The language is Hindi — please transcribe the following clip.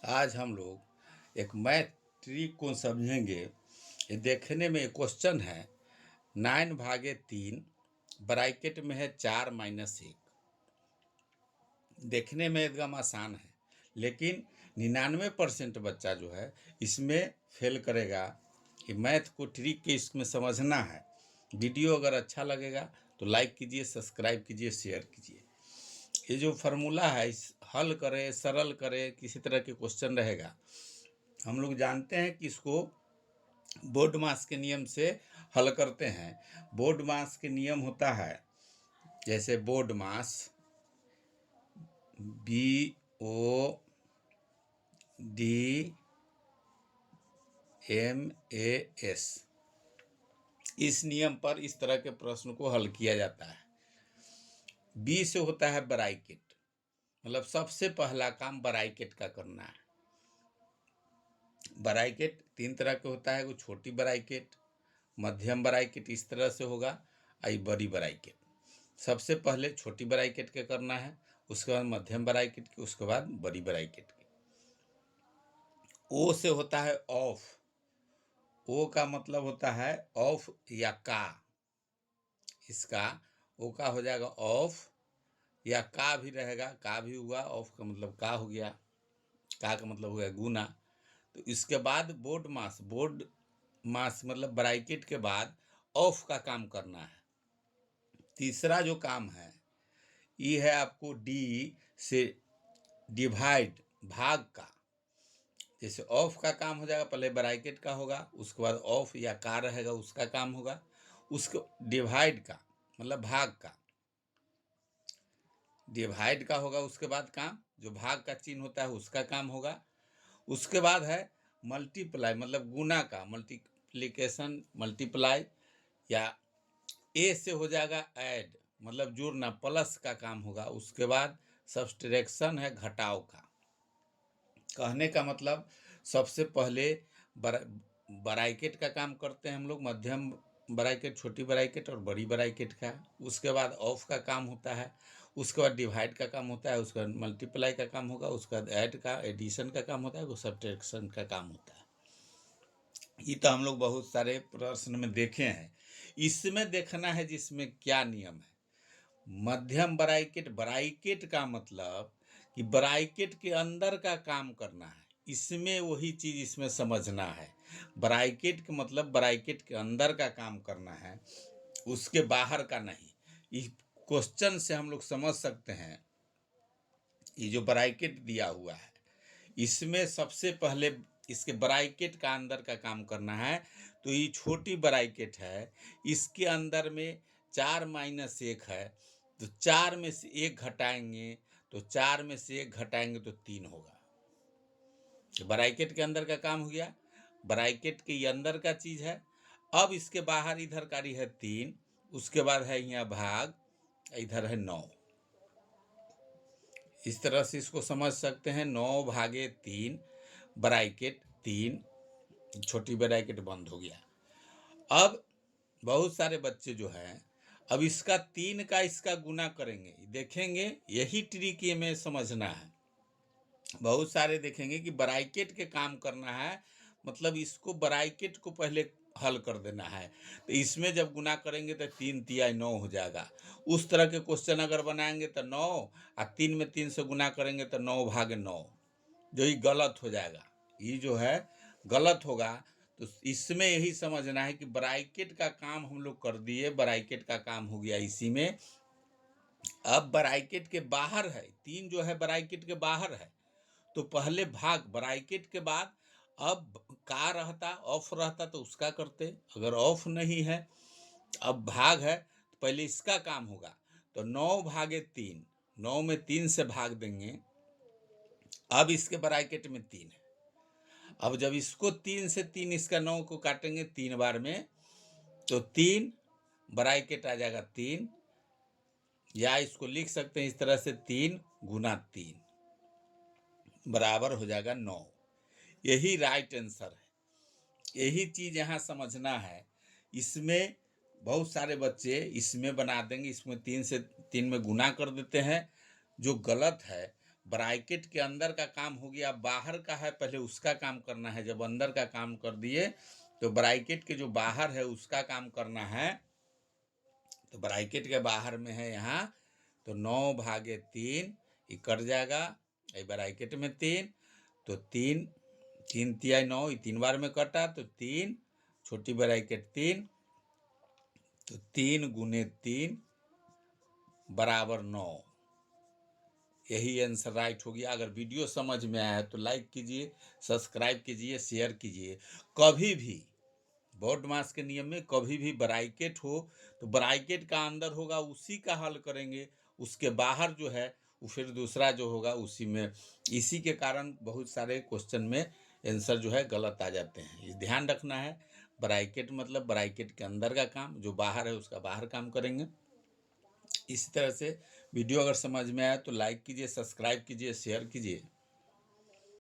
आज हम लोग एक मैथ ट्रिक को समझेंगे। ये देखने में क्वेश्चन है 9/3 ब्रैकेट में है 4-1। देखने में एकदम आसान है, लेकिन 99% बच्चा जो है इसमें फेल करेगा। ये मैथ को ट्रिक के इसमें समझना है। वीडियो अगर अच्छा लगेगा तो लाइक कीजिए, सब्सक्राइब कीजिए, शेयर कीजिए। ये जो फार्मूला है इस हल करें, सरल करें, किसी तरह के क्वेश्चन रहेगा, हम लोग जानते हैं कि इसको बोर्ड मास के नियम से हल करते हैं। बोर्ड मास के नियम होता है जैसे बोर्ड मास BODMAS। इस नियम पर इस तरह के प्रश्न को हल किया जाता है। बी से होता है ब्रैकेट, मतलब सबसे पहला काम ब्रैकेट का करना है। ब्रैकेट 3 तरह के होता है, वो छोटी ब्रैकेट, मध्यम ब्रैकेट इस तरह से होगा, आई बड़ी ब्रैकेट। सबसे पहले छोटी ब्रैकेट के करना है, उसके बाद मध्यम ब्रैकेट की, उसके बाद बड़ी ब्रैकेट की। ओ से होता है ऑफ। ओ का मतलब होता है ऑफ या का। इसका ओ का हो जाएगा ऑफ, या का भी रहेगा, का भी हुआ, ऑफ का मतलब का हो गया, का मतलब हो गया गुना। तो इसके बाद बोर्ड मास मतलब ब्रैकेट के बाद ऑफ का काम करना है। तीसरा जो काम है ये है आपको डी से डिवाइड, भाग का। जैसे ऑफ का काम हो जाएगा, पहले ब्रैकेट का होगा, उसके बाद ऑफ या का रहेगा, उसका काम होगा। उसको डिवाइड का मतलब भाग का, डिवाइड का होगा, उसके बाद काम जो भाग का चिन्ह होता है उसका काम होगा। उसके बाद है मल्टीप्लाई मतलब गुना का, मल्टीप्लिकेशन, मल्टीप्लाई। या ए से हो जाएगा ऐड मतलब जोड़ना, प्लस का काम होगा। उसके बाद सब्सट्रैक्शन है घटाव का। कहने का मतलब सबसे पहले ब्रैकेट का काम करते हैं हम लोग, मध्यम ब्रैकेट, छोटी ब्रैकेट और बड़ी ब्रैकेट का। उसके बाद ऑफ का काम होता है, उसके बाद डिवाइड का काम होता है, उसके बाद मल्टीप्लाई का काम होगा, उसके बाद ऐड का, एडिशन का काम होता है, वो सब्ट्रैक्शन का काम होता है। ये तो हम लोग बहुत सारे प्रश्न में देखे हैं। इसमें देखना है जिसमें क्या नियम है। मध्यम ब्रैकेट, ब्रैकेट का मतलब कि ब्रैकेट के अंदर का काम करना है। इसमें वही चीज इसमें समझना है। ब्रैकेट का मतलब ब्रैकेट के अंदर का काम करना है, उसके बाहर का नहीं। इस क्वेश्चन से हम लोग समझ सकते हैं ये जो ब्रैकेट दिया हुआ है इसमें सबसे पहले इसके ब्रैकेट का अंदर का काम करना है। तो ये छोटी ब्रैकेट है, इसके अंदर में 4-1 है, तो 4 में से 1 घटाएंगे, तो 4 में से 1 घटाएंगे तो 3 होगा। ब्रैकेट के अंदर का काम हो गया, ब्रैकेट के अंदर का चीज है। अब इसके बाहर इधर कारी है 3, उसके बाद है यहाँ भाग, इधर है 9। इस तरह से इसको समझ सकते हैं। 9/3 ब्रैकेट 3, छोटी ब्रैकेट बंद हो गया। अब बहुत सारे बच्चे जो हैं अब इसका 3 का इसका गुना करेंगे, देखेंगे यही ट्रिक ये में समझना है। बहुत सारे देखेंगे कि ब्रैकेट के काम करना है, मतलब इसको ब्रैकेट को पहले हल कर देना है। तो इसमें जब गुना करेंगे तो 3×3=9 हो जाएगा। उस तरह के क्वेश्चन अगर बनाएंगे तो 9 और 3 में 3 से गुना करेंगे तो 9/9, जो ही गलत हो जाएगा। ये जो है गलत होगा। तो इसमें यही समझना है कि ब्रैकेट का काम हम लोग कर दिए, ब्रैकेट का काम हो गया इसी में। अब ब्रैकेट के बाहर है 3, जो है ब्रैकेट के बाहर है, तो पहले भाग ब्रैकेट के बाद अब का रहता, ऑफ रहता तो उसका करते। अगर ऑफ नहीं है, अब भाग है, तो पहले इसका काम होगा। तो 9/3, 9 में 3 से भाग देंगे। अब इसके ब्रैकेट में 3 है। अब जब इसको 3 से 3 इसका 9 को काटेंगे 3 बार में, तो 3 ब्रैकेट आ जाएगा 3, या इसको लिख सकते हैं इस तरह से 3×3 बराबर हो जाएगा 9। यही राइट आंसर है। यही चीज यहाँ समझना है। इसमें बहुत सारे बच्चे इसमें बना देंगे, इसमें 3 से 3 में गुना कर देते हैं, जो गलत है। ब्रैकेट के अंदर का काम हो गया, बाहर का है पहले उसका काम करना है। जब अंदर का काम कर दिए तो ब्रैकेट के जो बाहर है उसका काम करना है। तो ब्रैकेट के बाहर में है यहाँ, तो 9/3 ये कट जाएगा, ये ब्रैकेट में 3, तो 3 3 तिया 9, ये 3 बार में कटा, तो 3 छोटी ब्रैकेट 3, तो 3 गुने 3 बराबर 9। यही आंसर राइट हो गया। अगर वीडियो समझ में आया तो लाइक कीजिए, सब्सक्राइब कीजिए, शेयर कीजिए। कभी भी बोर्ड मास के नियम में कभी भी ब्रैकेट हो तो ब्रैकेट का अंदर होगा उसी का हल करेंगे, उसके बाहर जो है वो फिर दूसरा जो होगा उसी में। इसी के कारण बहुत सारे क्वेश्चन में आंसर जो है गलत आ जाते हैं। ये ध्यान रखना है, ब्रैकेट मतलब ब्रैकेट के अंदर का काम, जो बाहर है उसका बाहर काम करेंगे। इसी तरह से वीडियो अगर समझ में आया तो लाइक कीजिए, सब्सक्राइब कीजिए, शेयर कीजिए।